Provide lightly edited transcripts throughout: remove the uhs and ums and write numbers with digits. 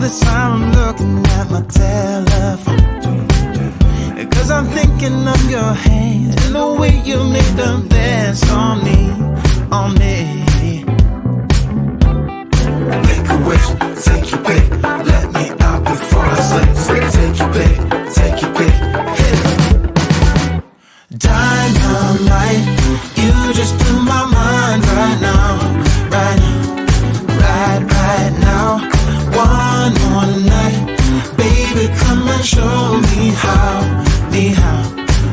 this time I'm looking at my telephone, 'cause I'm thinking of your hands and the way you make them dance on me, on me. Make a wish, take your pick, let me out before I slip. Take your pick, take your pick, hit it. Dynamite, you just blew my mind right now, right now, right now. One more night, baby, come and show me how,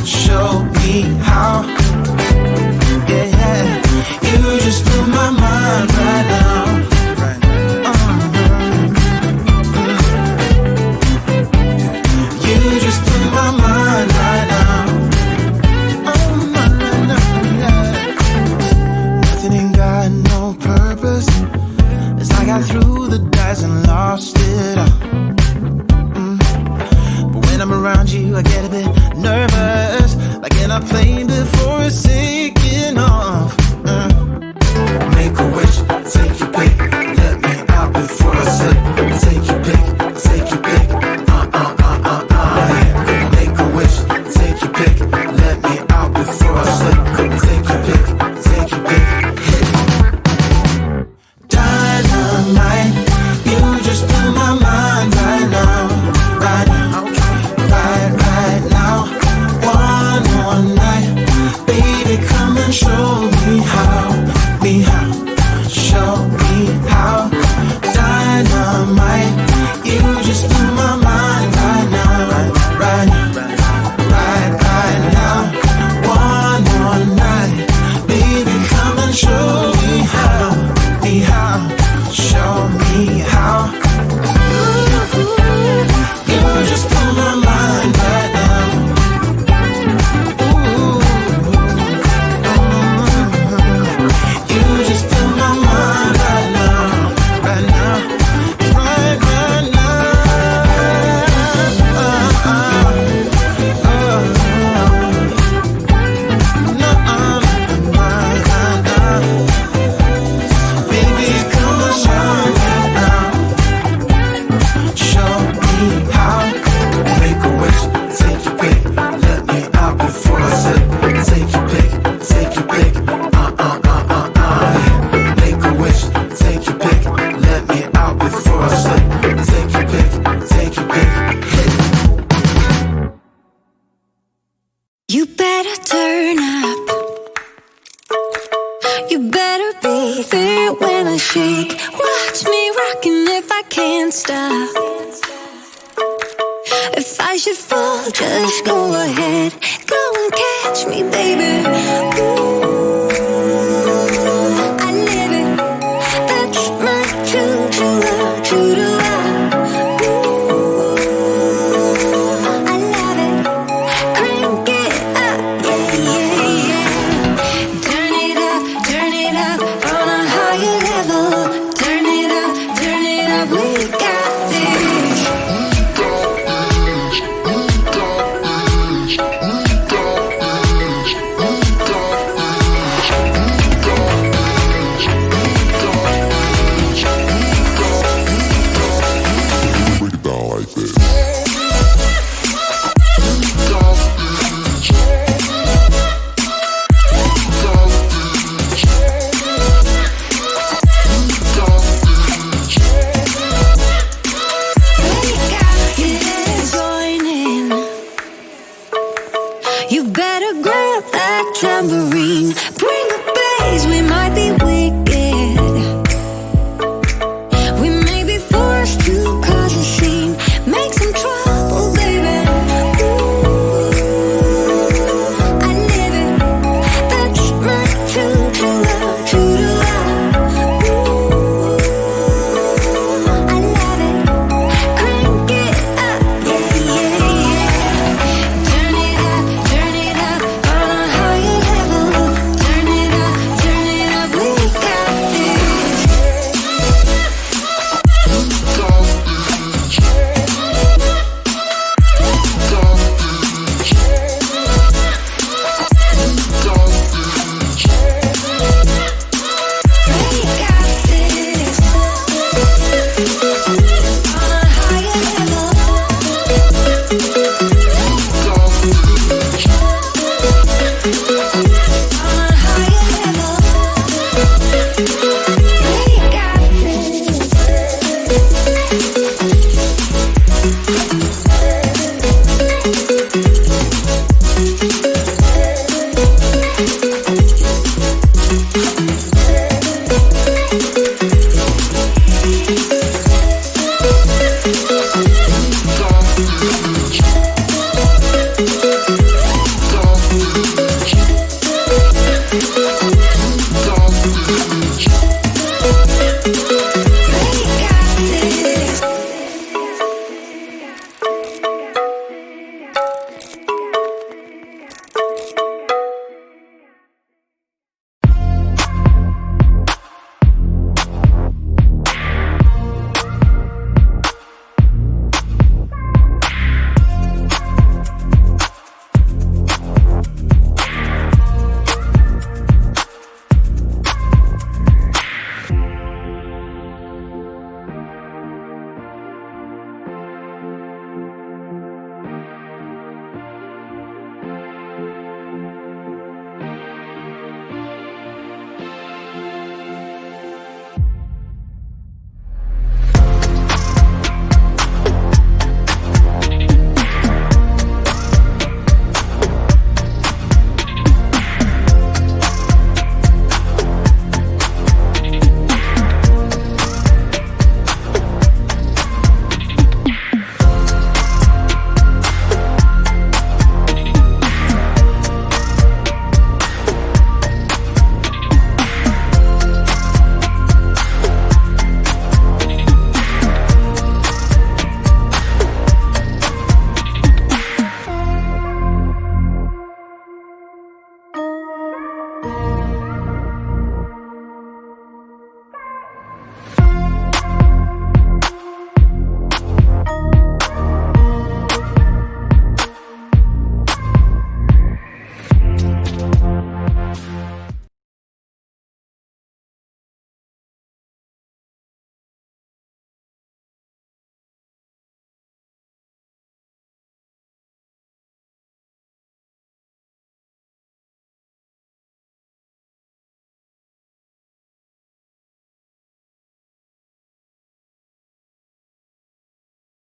show me how. Yeah, yeah, you just blew my mind right now. You just blew my mind right now. Oh, yeah. Nothing ain't got no purpose. It's like I threw the dice and lost it all. But when I'm around you, I get a bit nervous, like in a plane before it's taking off. Make a wish, take your pick, let me out before I slip. Take your pick, take your pick. Yeah. Make a wish, take your pick, let me out before I slip. Take your pick, take your pick. Dynamite, you just blew my mind right now, right now, right now. One more night, baby, come and show me how, show me how. Dynamite, you just blew my mind right now, right now. One more night, baby, come and show me how, show me how. You just blew my mind right now. You just blew my mind right now, right now, right now. Baby, come on, show me how, show me how. Make a wish, take your pick, let me out before I slip. Take your pick, take your pick, yeah. Make a wish, take your pick, let me out before I slip. Take your pick, take your pick, hit it. You better turn up. You better be there when I shake. Watch me rockin' if I can't stop. If I should fall, just go ahead. Go and catch me, baby. Ooh, I live it. That's my true to love, true to love. Ooh, I love it. Crank it up, yeah, yeah, yeah. Turn it up on a higher level. Turn it up, we got this. Break it down like this.